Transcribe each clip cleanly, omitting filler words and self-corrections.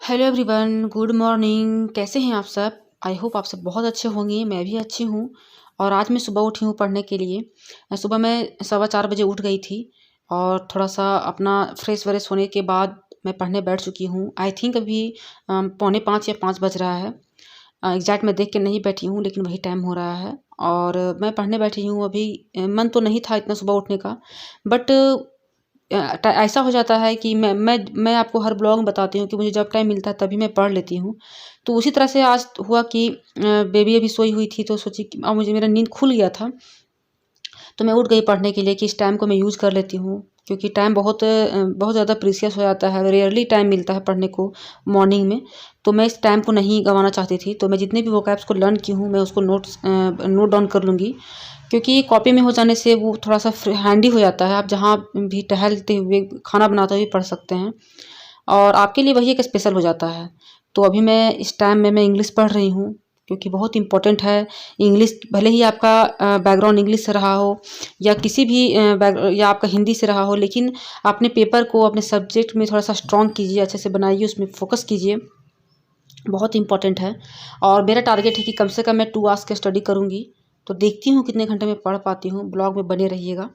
Hello everyone, good morning. कैसे हैं आप सब? आई होप आप सब बहुत अच्छे होंगे। मैं भी अच्छी हूँ। और आज मैं सुबह उठी हूँ पढ़ने के लिए। सुबह मैं 4:15 बजे उठ गई थी और थोड़ा सा अपना फ्रेश व्रेश होने के बाद मैं पढ़ने बैठ चुकी हूँ। आई थिंक अभी 4:45 या 5 बज रहा है। एग्जैक्ट मैं देख के नहीं बैठी हूँ, लेकिन वही टाइम हो रहा है और मैं पढ़ने बैठी हूँ अभी। मन तो नहीं था इतना सुबह उठने का, बट ऐसा हो जाता है कि मैं आपको हर ब्लॉग में बताती हूँ कि मुझे जब टाइम मिलता है तभी मैं पढ़ लेती हूँ। तो उसी तरह से आज हुआ कि बेबी अभी सोई हुई थी तो सोची कि अब मुझे मेरा नींद खुल गया था, तो मैं उठ गई पढ़ने के लिए कि इस टाइम को मैं यूज़ कर लेती हूँ, क्योंकि टाइम बहुत ज़्यादा प्रीसियस हो जाता है। रेयरली टाइम मिलता है पढ़ने को मॉर्निंग में। तो मैं इस टाइम को नहीं गंवाना चाहती थी, तो मैं जितने भी वोकैब्स को लर्न की हूँ मैं उसको नोट डाउन कर लूँगी, क्योंकि कॉपी में हो जाने से वो थोड़ा सा हैंडी हो जाता है। आप जहाँ भी टहलते हुए, खाना बनाते हुए पढ़ सकते हैं और आपके लिए वही एक स्पेशल हो जाता है। तो अभी मैं इस टाइम में मैं इंग्लिश पढ़ रही हूँ, क्योंकि बहुत इम्पोर्टेंट है इंग्लिश। भले ही आपका बैकग्राउंड इंग्लिश से रहा हो या किसी भी या आपका हिंदी से रहा हो, लेकिन अपने पेपर को अपने सब्जेक्ट में थोड़ा सा स्ट्रॉन्ग कीजिए, अच्छे से बनाइए, उसमें फोकस कीजिए। बहुत इम्पोर्टेंट है। और मेरा टारगेट है कि कम से कम मैं 2 आवर्स की स्टडी करूँगी। तो देखती हूँ कितने घंटे में पढ़ पाती हूँ। ब्लॉग में बने रहिएगा।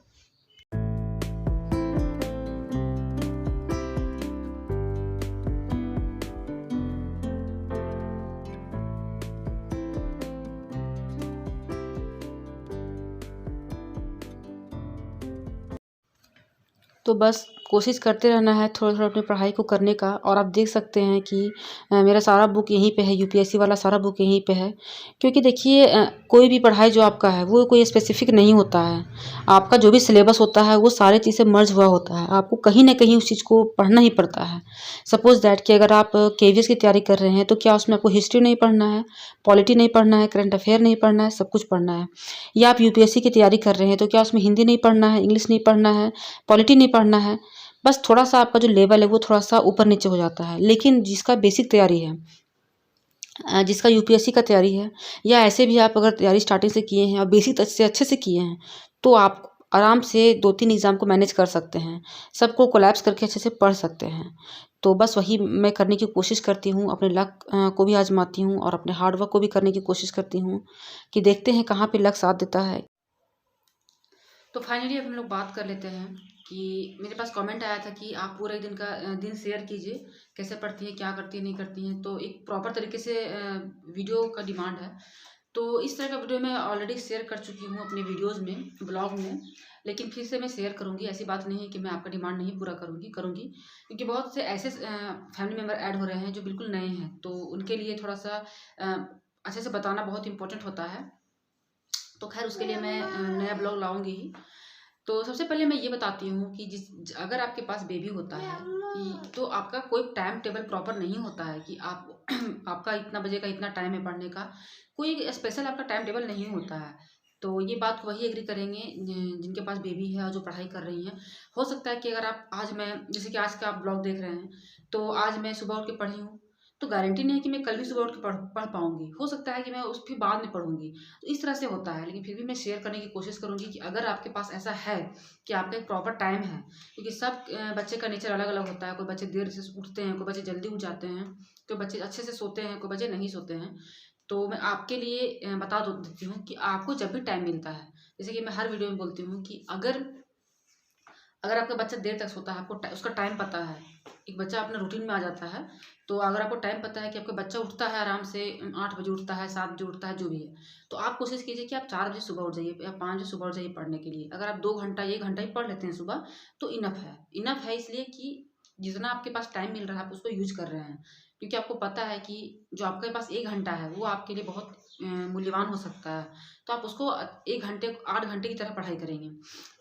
तो बस कोशिश करते रहना है थोड़ा-थोड़ा अपनी पढ़ाई को करने का। और आप देख सकते हैं कि मेरा सारा बुक यहीं पे है, यूपीएससी वाला सारा बुक यहीं पे है। क्योंकि देखिए कोई भी पढ़ाई जो आपका है वो कोई स्पेसिफ़िक नहीं होता है। आपका जो भी सिलेबस होता है वो सारी चीज़ें मर्ज हुआ होता है। आपको कहीं न कहीं उस चीज़ को पढ़ना ही पड़ता है। सपोज़ दैट कि अगर आप केवीएस की तैयारी कर रहे हैं, तो क्या उसमें आपको हिस्ट्री नहीं पढ़ना है, पॉलिटी नहीं पढ़ना है, करंट अफेयर नहीं पढ़ना है, सब कुछ पढ़ना है। या आप यूपीएससी की तैयारी कर रहे हैं, तो क्या उसमें हिंदी नहीं पढ़ना है, इंग्लिश नहीं पढ़ना है, पॉलिटी नहीं पढ़ना है। बस थोड़ा-सा आपका जो लेवल है वो थोड़ा-सा ऊपर-नीचे हो जाता है। लेकिन जिसका बेसिक तैयारी है, जिसका यूपीएससी का तैयारी है, या ऐसे भी आप अगर तैयारी स्टार्टिंग से किए हैं और बेसिक से अच्छे से किए हैं, तो आप आराम से 2-3 एग्ज़ाम को मैनेज कर सकते हैं। सबको कोलैप्स करके अच्छे से पढ़ सकते हैं। तो बस वही मैं करने की कोशिश करती हूँ, अपने लक को भी आज़माती हूँ और अपने हार्ड वर्क को भी करने की कोशिश करती हूँ कि देखते हैं कहाँ पे लक साथ देता है। तो फाइनली अब हम लोग बात कर लेते हैं कि मेरे पास कमेंट आया था कि आप पूरे दिन का दिन शेयर कीजिए, कैसे पढ़ती हैं, क्या करती हैं, नहीं करती हैं। तो एक प्रॉपर तरीके से वीडियो का डिमांड है। तो इस तरह का वीडियो मैं ऑलरेडी शेयर कर चुकी हूँ अपने वीडियोज़ में, ब्लॉग में। लेकिन फिर से मैं शेयर करूँगी। ऐसी बात नहीं है कि मैं आपका डिमांड नहीं पूरा करूँगी, क्योंकि बहुत से ऐसे फैमिली मेम्बर ऐड हो रहे हैं जो बिल्कुल नए हैं। तो उनके लिए थोड़ा-सा अच्छे से बताना बहुत इम्पोर्टेंट होता है। तो ख़ैर उसके लिए मैं नया ब्लॉग लाऊँगी ही। तो सबसे पहले मैं ये बताती हूँ कि अगर आपके पास बेबी होता है कि तो आपका कोई टाइम टेबल प्रॉपर नहीं होता है कि आप आपका इतना बजे का इतना टाइम है पढ़ने का। कोई स्पेशल आपका टाइम टेबल नहीं होता है। तो ये बात वही एग्री करेंगे जिनके पास बेबी है और जो पढ़ाई कर रही हैं। हो सकता है कि अगर आप आज मैं जैसे कि आज का आप ब्लॉग देख रहे हैं, तो आज मैं सुबह उठ के पढ़ी हूँ, तो गारंटी नहीं है कि मैं कल भी सुबह उठ के पढ़ पढ़ पाऊँगी। हो सकता है कि मैं उस फिर बाद में पढ़ूँगी। तो इस तरह से होता है, लेकिन फिर भी मैं शेयर करने की कोशिश करूँगी कि अगर आपके पास ऐसा है कि आपका एक प्रॉपर टाइम है, क्योंकि सब बच्चे का नेचर अलग-अलग होता है। कोई बच्चे देर से उठते हैं, कोई बच्चे जल्दी उठ जाते हैं, कोई बच्चे अच्छे से सोते हैं, कोई बच्चे नहीं सोते हैं। तो मैं आपके लिए बता दो देती हूँ कि आपको जब भी टाइम मिलता है, जैसे कि मैं हर वीडियो में बोलती हूँ कि अगर अगर आपका बच्चा देर तक सोता है, आपको उसका टाइम पता है, एक बच्चा अपना रूटीन में आ जाता है। तो अगर आपको टाइम पता है कि आपका बच्चा उठता है आराम से 8 बजे उठता है, 7 बजे उठता है, जो भी है, तो आप कोशिश कीजिए कि आप 4 बजे सुबह उठ जाइए या 5 बजे सुबह उठ जाइए पढ़ने के लिए। अगर आप 2 घंटा, 1 घंटा ही पढ़ लेते हैं सुबह, तो इनफ है। इनफ है इसलिए कि जितना आपके पास टाइम मिल रहा है, आप उसको यूज़ कर रहे हैं। क्योंकि आपको पता है कि जो आपके पास 1 घंटा है, वो आपके लिए बहुत मूल्यवान हो सकता है। तो आप उसको 1 घंटे 8 घंटे की तरह पढ़ाई करेंगे।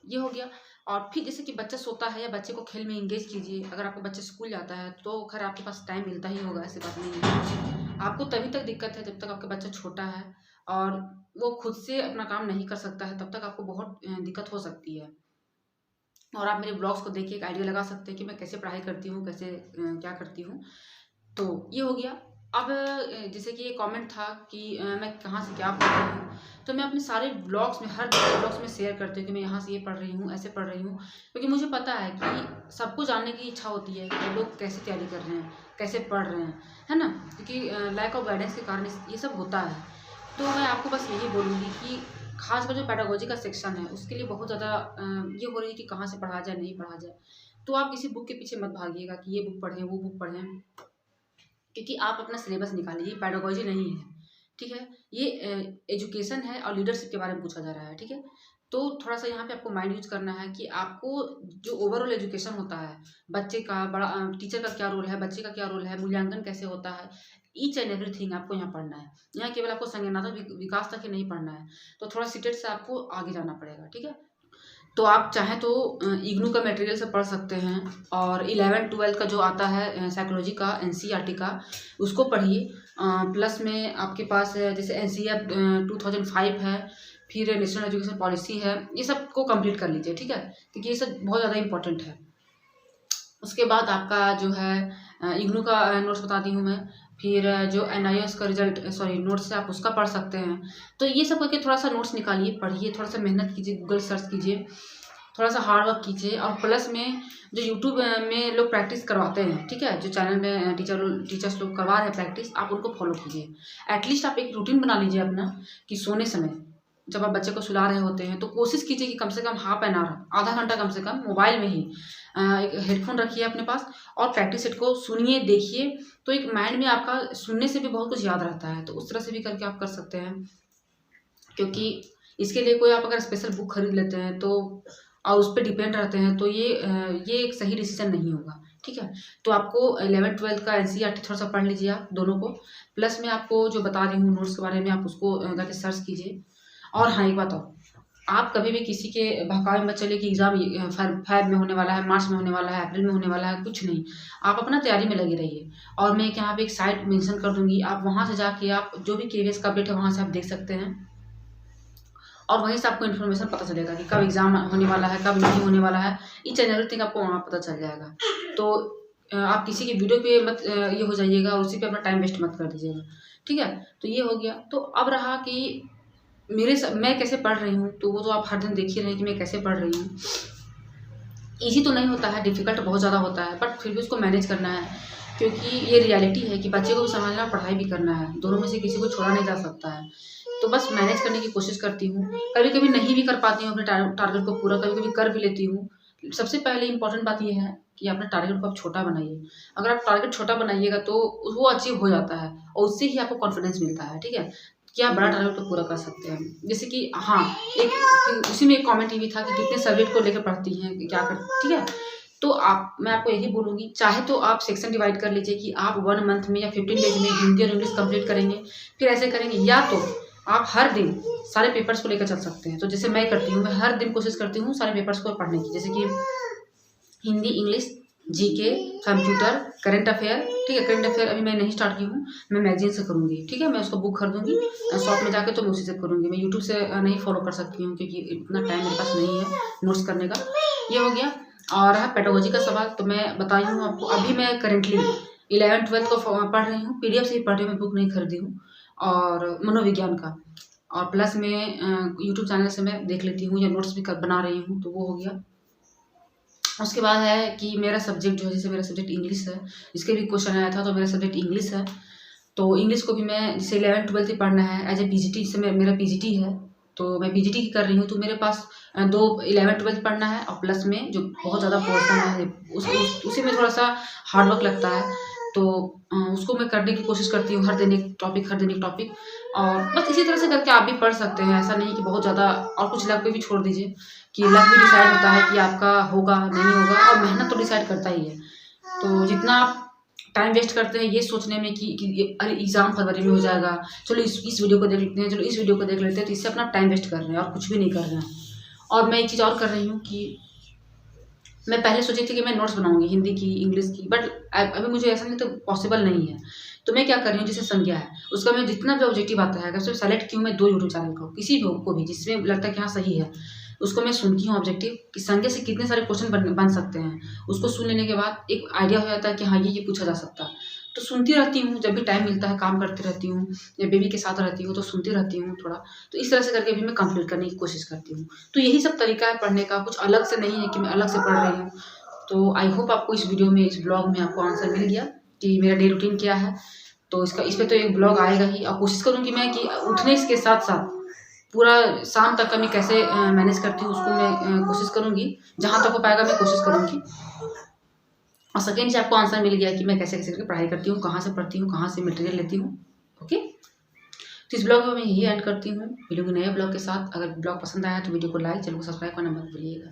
ये हो गया। और फिर जैसे कि बच्चा सोता है या बच्चे को खेल में एंगेज कीजिए। अगर आपका बच्चा स्कूल जाता है तो खैर आपके पास टाइम मिलता ही होगा, ऐसी बात नहीं है। आपको तभी तक दिक्कत है जब तक आपका बच्चा छोटा है और वो खुद से अपना काम नहीं कर सकता है, तब तक आपको बहुत दिक्कत हो सकती है। और आप मेरे ब्लॉग्स को देख के एक आइडिया लगा सकते हैं कि मैं कैसे पढ़ाई करती हूँ, कैसे क्या करती हूँ। तो ये हो गया। अब जैसे कि ये कमेंट था कि मैं कहाँ से क्या पढ़ रही हूँ, तो मैं अपने सारे ब्लॉग्स में, हर ब्लॉग्स में शेयर करती हूँ कि मैं यहाँ से ये पढ़ रही हूँ, ऐसे पढ़ रही हूँ। क्योंकि मुझे पता है कि सबको जानने की इच्छा होती है कि लोग कैसे तैयारी कर रहे हैं, कैसे पढ़ रहे हैं, है ना? क्योंकि लैक ऑफ गाइडेंस के कारण ये सब होता है। तो मैं आपको बस यही बोलूँगी कि खासकर जो पेडागोजी का सेक्शन है, उसके लिए बहुत ज़्यादा ये हो रही है कि कहाँ से पढ़ा जाए, नहीं पढ़ा जाए। तो आप किसी बुक के पीछे मत भागिएगा कि ये बुक पढ़ें, वो बुक पढ़ें। क्योंकि आप अपना सिलेबस निकालिए, पैडागोजी नहीं है, ठीक है? ये एजुकेशन है और लीडरशिप के बारे में पूछा जा रहा है, ठीक है? तो थोड़ा-सा यहाँ पे आपको माइंड यूज़ करना है कि आपको जो ओवरऑल एजुकेशन होता है, बच्चे का टीचर का क्या रोल है, बच्चे का क्या रोल है, मूल्यांकन कैसे होता है, ईच एंड एवरीथिंग आपको यहाँ पढ़ना है। यहाँ केवल आपको संज्ञानात्मक विकास तक ही नहीं पढ़ना है, तो थोड़ा सीटेट से आपको आगे जाना पड़ेगा, ठीक है? तो आप चाहें तो इग्नू का मटेरियल से पढ़ सकते हैं और 11-12 का जो आता है साइकोलॉजी का, एनसीईआरटी का, उसको पढ़िए। प्लस में आपके पास जैसे एनसीईआरटी 2005 है, फिर नेशनल एजुकेशन पॉलिसी है, ये सब को कंप्लीट कर लीजिए, ठीक है? क्योंकि ये सब बहुत ज़्यादा इंपॉर्टेंट है। उसके बाद आपका जो है इग्नू का नोट्स बताती हूँ मैं, फिर जो एनआईओएस का रिजल्ट नोट्स है, आप उसका पढ़ सकते हैं। तो ये सब करके थोड़ा-सा नोट्स निकालिए, पढ़िए, थोड़ा-सा मेहनत कीजिए, गूगल सर्च कीजिए, थोड़ा-सा हार्ड वर्क कीजिए और प्लस में जो यूट्यूब में लोग प्रैक्टिस करवाते हैं, ठीक है? जो चैनल में टीचर्स लोग करवा रहे हैं प्रैक्टिस, आप उनको फॉलो कीजिए। एटलीस्ट आप एक रूटीन बना लीजिए अपना कि सोने समय जब आप बच्चे को सुला रहे होते हैं, तो कोशिश कीजिए कि कम से कम हाफ एन आवर, आधा घंटा कम से कम मोबाइल में ही एक हेडफ़ोन रखिए अपने पास और प्रैक्टिस सेट को सुनिए, देखिए, तो एक माइंड में आपका सुनने से भी बहुत कुछ याद रहता है। तो उस तरह से भी करके आप कर सकते हैं। क्योंकि इसके लिए कोई आप अगर स्पेशल बुक खरीद लेते हैं तो और उस पे डिपेंड रहते हैं, तो ये एक सही डिसीज़न नहीं होगा, ठीक है? तो आपको 11-12 का एनसीईआरटी थोड़ा-सा पढ़ लीजिए आप दोनों को। प्लस मैं आपको जो बता रही हूँ नोट्स के बारे में, आप उसको जाके सर्च कीजिए। और हाँ, एक बात और, आप कभी भी किसी के बहकावे में मत चलिए कि एग्ज़ाम फ़ेब में होने वाला है, मार्च में होने वाला है, अप्रैल में होने वाला है, कुछ नहीं। आप अपना तैयारी में लगे रहिए और मैं एक यहाँ पे एक साइट मेंशन कर दूँगी, आप वहाँ से जाके आप जो भी केवीएस का अपडेट है, वहाँ से आप देख सकते हैं और वहीं से आपको इन्फॉर्मेशन पता चलेगा कि कब एग्ज़ाम होने वाला है, कब नहीं होने वाला है। ईच एंड एवरीथिंग आपको वहाँ पता चल जाएगा। तो आप किसी की वीडियो पे मत ये हो जाइएगा और उसी पे अपना टाइम वेस्ट मत कर दीजिएगा, ठीक है? तो ये हो गया। तो अब रहा कि मैं कैसे पढ़ रही हूँ, तो वो तो आप हर दिन देख ही रहे हैं कि मैं कैसे पढ़ रही हूँ। ईज़ी तो नहीं होता है, डिफ़िकल्ट बहुत ज़्यादा होता है, बट फिर भी उसको मैनेज करना है, क्योंकि ये रियलिटी है कि बच्चे को भी संभालना है, पढ़ाई भी करना है, दोनों में से किसी को छोड़ा नहीं जा सकता है। तो बस मैनेज करने की कोशिश करती हूँ, कभी-कभी नहीं भी कर पाती हूँ अपने टारगेट को पूरा, कभी-कभी कर भी लेती हूँ। सबसे पहले इम्पोर्टेंट बात ये है कि अपने टारगेट को आप छोटा बनाइए। अगर आप टारगेट छोटा बनाइएगा तो वो अचीव हो जाता है और उससे ही आपको कॉन्फिडेंस मिलता है, ठीक है? कि आप बड़ा टारगेट को पूरा कर सकते हैं। जैसे कि हाँ, उसी में एक कमेंट ये भी था कि कितने सब्जेक्ट को लेकर पढ़ती हैं, क्या कर ठीक है? तो मैं आपको यही बोलूँगी, चाहे तो आप सेक्शन डिवाइड कर लीजिए कि आप 1 मंथ में या 15 डेज़ में हिंदी और इंग्लिश कंप्लीट करेंगे, फिर ऐसे करेंगे, या तो आप हर दिन सारे पेपर्स को लेकर चल सकते हैं। तो जैसे मैं करती हूँ, मैं हर दिन कोशिश करती हूँ सारे पेपर्स को पढ़ने की, जैसे कि Hindi, English, GK, computer, current affair, ठीक है? करंट अफेयर अभी मैं नहीं स्टार्ट की हूँ, मैं मैगज़ीन से करूँगी, ठीक है? मैं उसको बुक खरीदूँगी शॉप में जाके, तो मैं उसी से करूँगी। मैं यूट्यूब से नहीं फॉलो कर सकती हूँ क्योंकि इतना टाइम मेरे पास नहीं है नोट्स करने का। ये हो गया। और रहा पेडागोजी का सवाल, तो मैं बताई हूँ आपको, अभी मैं करेंटली 11-12 को पढ़ रही हूँ, पीडीएफ से ही पढ़ रही हूँ, मैं बुक नहीं खरीदी हूँ, और मनोविज्ञान का। और प्लस में यूट्यूब चैनल से मैं देख लेती हूँ या नोट्स भी बना रही हूँ, तो वो हो गया। उसके बाद है कि मेरा सब्जेक्ट जो है, जैसे मेरा सब्जेक्ट इंग्लिश है, इसके भी क्वेश्चन आया था, तो मेरा सब्जेक्ट इंग्लिश है। तो इंग्लिश को भी मैं जैसे 11-12 ही पढ़ना है एज ए पीजीटी, से मेरा पीजीटी है, तो मैं पीजीटी की कर रही हूँ, तो मेरे पास 11-12 पढ़ना है और प्लस में जो बहुत ज़्यादा पोर्शन है उसी में थोड़ा सा हार्ड वर्क लगता है, तो उसको मैं करने की कोशिश करती हूँ, हर दिन एक टॉपिक। और बस इसी तरह से करके आप भी पढ़ सकते हैं, ऐसा नहीं कि बहुत ज़्यादा, और कुछ लक पे भी छोड़ दीजिए कि लक भी डिसाइड होता है कि आपका होगा नहीं होगा, और मेहनत तो डिसाइड करता ही है। तो जितना आप टाइम वेस्ट करते हैं ये सोचने में कि अरे एग्ज़ाम फरवरी में हो जाएगा, चलो इस वीडियो को देख लेते हैं, चलो इस वीडियो को देख लेते हैं, तो इससे अपना टाइम वेस्ट कर रहे हैं और कुछ भी नहीं कर रहे हैं। और मैं एक चीज़ और कर रही हूँ कि मैं पहले सोची थी कि मैं नोट्स बनाऊँगी हिंदी की, इंग्लिश की, बट अभी मुझे ऐसा नहीं, तो पॉसिबल नहीं है। तो मैं क्या कर रही हूँ, जैसे संज्ञा है, उसका मैं जितना भी ऑब्जेक्टिव आता है, अगर उसमें सेलेक्ट की हूँ मैं 2 यूट्यूब चैनल को, किसी भी को भी जिसमें लगता है कि हाँ सही है, उसको मैं सुनती हूँ ऑब्जेक्टिव कि संज्ञा से कितने सारे क्वेश्चन बन सकते हैं। उसको सुन लेने के बाद एक आइडिया हो जाता है कि हाँ, ये पूछा जा सकता है। तो सुनती रहती हूँ, जब भी टाइम मिलता है काम करती रहती हूँ या बेबी के साथ रहती हूँ तो सुनती रहती हूँ थोड़ा। तो इस तरह से करके भी मैं कंप्लीट करने की कोशिश करती हूँ। तो यही सब तरीका है पढ़ने का, कुछ अलग से नहीं है कि मैं अलग से पढ़ रही हूँ। तो आई होप आपको इस वीडियो में, इस ब्लॉग में आपको आंसर मिल गया कि मेरा डे रूटीन क्या है। तो इस पे तो एक ब्लॉग आएगा ही, और कोशिश करूँगी मैं कि उठने के साथ-साथ पूरा शाम तक का मैं कैसे मैनेज करती हूँ उसको मैं कोशिश करूँगी। जहाँ तक हो पाएगा मैं कोशिश करूँगी। और सेकंड से आपको आंसर मिल गया कि मैं कैसे-कैसे करके पढ़ाई करती हूँ, कहाँ से पढ़ती हूँ, कहाँ से मटेरियल लेती हूँ। ओके? तो इस ब्लॉग में मैं यही एंड करती हूँ। मिलूँगी नए ब्लॉग के साथ। अगर ब्लॉग पसंद आया तो वीडियो को लाइक, चैनल को सब्सक्राइब करना मत भूलिएगा।